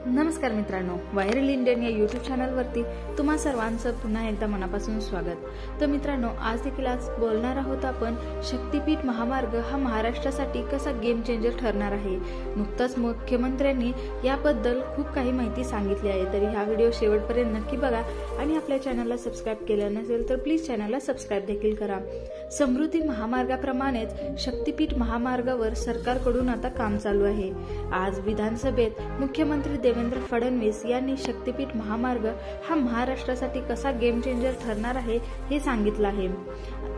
नमस्कार मित्रांनो, viral Indian या यूट्यूब चॅनलवरती तुम्हा सर्वांचं पुन्हा एकदा मनापासून स्वागत। तर मित्रांनो, आज बोलणार आहोत आपण शक्तिपीठ महामार्ग हा महाराष्ट्रासाठी कसा गेम चेंजर ठरणार आहे। नुकताच मुख्यमंत्र्यांनी याबद्दल खूप काही माहिती सांगितली आहे, तरी हा व्हिडिओ शेवटपर्यंत नक्की बघा आणि आपल्या चॅनलला सबस्क्राइब केलं नसेल तर प्लीज चॅनलला सबस्क्राइब देखील करा। समृद्धी महामार्गाप्रमाणेच शक्तिपीठ महामार्गावर सरकारकडून आता काम चालू आहे। आज विधानसभेत मुख्यमंत्री देवेंद्र फडणवीस यांनी शक्तिपीठ महामार्ग हा महाराष्ट्रासाठी कसा गेम चेंजर ठरणार आहे हे सांगितलं आहे।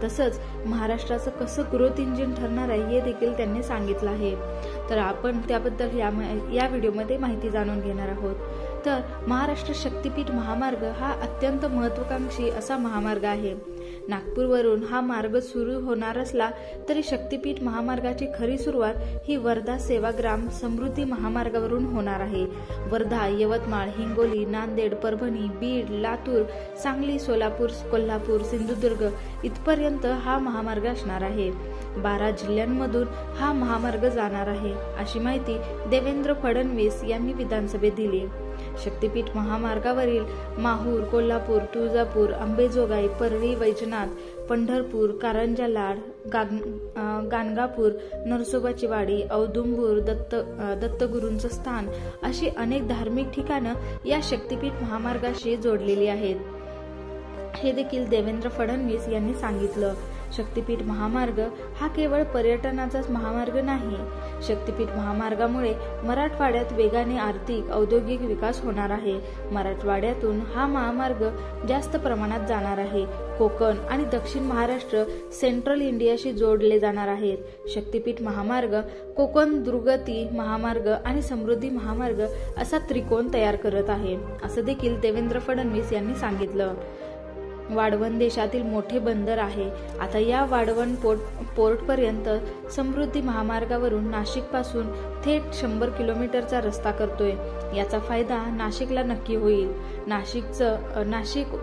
तसंच महाराष्ट्राचं कसं ग्रोथ इंजिन ठरणार आहे हे देखील त्यांनी सांगितलं आहे। तर आपण त्याबद्दल या व्हिडिओमध्ये माहिती जाणून घेणार आहोत। तर महाराष्ट्र शक्तिपीठ महामार्ग हा अत्यंत महत्त्वाकांक्षी असा महामार्ग आहे। नागपूरवरून हा मार्ग सुरू होणार असला तरी शक्तिपीठ महामार्गाची खरी सुरुवात ही वर्धा सेवाग्राम समृद्धी महामार्गावरून होणार आहे। वर्धा, यवतमाळ, हिंगोली, नांदेड, परभणी, बीड, लातूर, सांगली, सोलापूर, कोल्हापूर, सिंधुदुर्ग इथपर्यंत हा महामार्ग असणार आहे। 12 जिल्ह्यांमधून हा महामार्ग जाणार आहे, अशी माहिती देवेंद्र फडणवीस यांनी विधानसभेत दिली। शक्तिपीठ महामार्गावरील माहूर, कोल्हापूर, तुळजापूर, अंबेजोगाई, परळी, वैजनाथ, पंढरपूर, कारंजा लाड, गाणगापूर, नरसोबाची वाडी, औदुंबूर, दत्तगुरूंचं स्थान अशी अनेक धार्मिक ठिकाणं या शक्तिपीठ महामार्गाशी जोडलेली आहेत, हे देखील देवेंद्र फडणवीस यांनी सांगितलं। शक्तिपीठ महामार्ग हा केवळ पर्यटनाचाच महामार्ग नाही। शक्तिपीठ महामार्गामुळे मराठवाड्यात वेगाने आर्थिक औद्योगिक विकास होणार आहे। मराठवाड्यातून हा महामार्ग जास्त प्रमाणात जाणार आहे। कोकण आणि दक्षिण महाराष्ट्र सेंट्रल इंडियाशी जोडले जाणार आहेत। शक्तिपीठ महामार्ग कोकण दुर्गती महामार्ग आणि समृद्धी महामार्ग असा त्रिकोण तयार करत आहे, असं देखील देवेंद्र फडणवीस यांनी सांगितलं। वाढवण देशातील मोठे बंदर आहे। आता या वाढवण पोर्ट पर्यंत समृद्धी महामार्गावरून नाशिक पासून थेट 100 किलोमीटरचा रस्ता करतोय। याचा फायदा नाशिकला नक्की होईल। नाशिक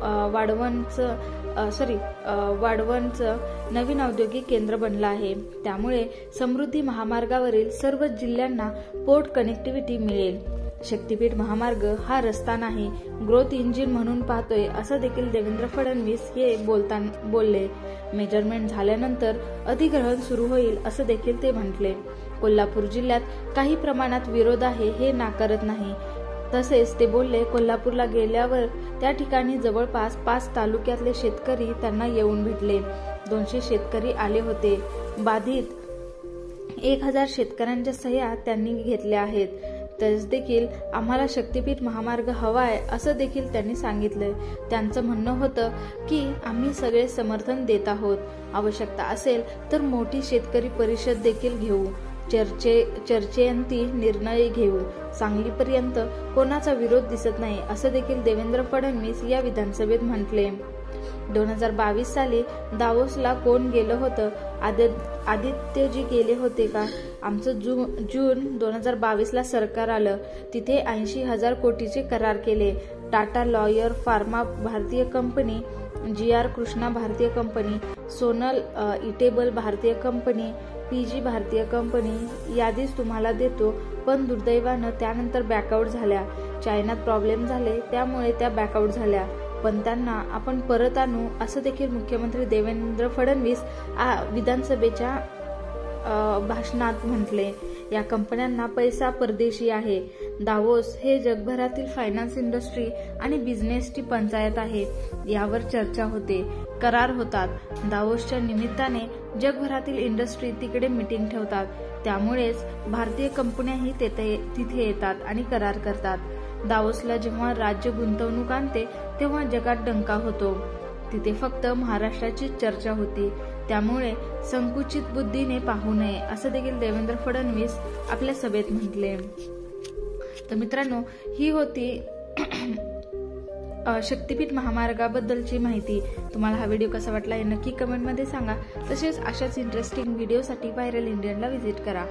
वाढवणचं नवीन औद्योगिक केंद्र बनलं आहे, त्यामुळे समृद्धी महामार्गावरील सर्व जिल्ह्यांना पोर्ट कनेक्टिव्हिटी मिळेल। शक्तिपीठ महामार्ग हा रस्ता नाही, ग्रोथ इंजिन म्हणून पाहतोय, असं देखील देवेंद्र फडणवीस हे बोलले। मेजरमेंट झाल्यानंतर अधिग्रहण सुरू होईल, असं देखील ते म्हटले। कोल्हापूर जिल्ह्यात काही प्रमाणात विरोध आहे, हे नाकारत नाही। तसेच ते बोलले, कोल्हापूरला गेल्यावर त्या ठिकाणी जवळपास 5 तालुक्यातले शेतकरी त्यांना येऊन भेटले। 200 शेतकरी आले होते। बाधित 1000 शेतकऱ्यांच्या सह्या त्यांनी घेतल्या आहेत। तसेच देखील आम्हाला शक्तिपीठ महामार्ग हवाय, असं देखील त्यांनी सांगितलंय। त्यांचं म्हणणं होतं की आम्ही सगळे समर्थन देत आहोत। आवश्यकता असेल तर मोठी शेतकरी परिषद देखील घेऊ, चर्चेअंती निर्णय घेऊ। सांगलीपर्यंत कोणाचा विरोध दिसत नाही, असं देखील देवेंद्र फडणवीस या विधानसभेत म्हटले। 2022 साली दावोसला कोण गेलं होतं? आदित्यजी गेले होते का? आमचं जून 2022ला सरकार आलं, तिथे 80,000 कोटीचे करार केले। टाटा लॉयर फार्मा भारतीय कंपनी, GR कृष्णा भारतीय कंपनी, सोनल इटेबल भारतीय कंपनी, PG भारतीय कंपनी, यादीच तुम्हाला देतो। पण दुर्दैवानं त्यानंतर बॅकआउट झाल्या। चायनात प्रॉब्लेम झाले, त्यामुळे त्या बॅकआउट झाल्या, पण त्यांना आपण परत आणू, असं देखील मुख्यमंत्री देवेंद्र फडणवीस विधानसभेच्या भाषणात म्हटले। या कंपन्यांना पैसा परदेशी आहे। दावोस हे जगभरातील फायनान्स इंडस्ट्री आणि बिझनेसची पंचायत आहे। यावर चर्चा होते, करार होतात। दावोसच्या निमित्ताने जगभरातील इंडस्ट्री तिकडे मीटिंग ठेवतात, त्यामुळेच भारतीय कंपन्याही तिथे येतात आणि करार करतात। दावोसला जेव्हा राज्य गुंतवणूक आणते तेव्हा जगात डंका होतो। तिथे फक्त महाराष्ट्राची चर्चा होती, त्यामुळे संकुचित बुद्धीने पाहू नये, असं देखील देवेंद्र फडणवीस आपल्या सभेत म्हटले। तर मित्रांनो, ही होती शक्तिपीठ महामार्गाबद्दलची माहिती। तुम्हाला हा व्हिडिओ कसा वाटला हे नक्की कमेंटमध्ये सांगा। तसेच अशाच इंटरेस्टिंग व्हिडिओसाठी व्हायरल इंडियनला व्हिजिट करा।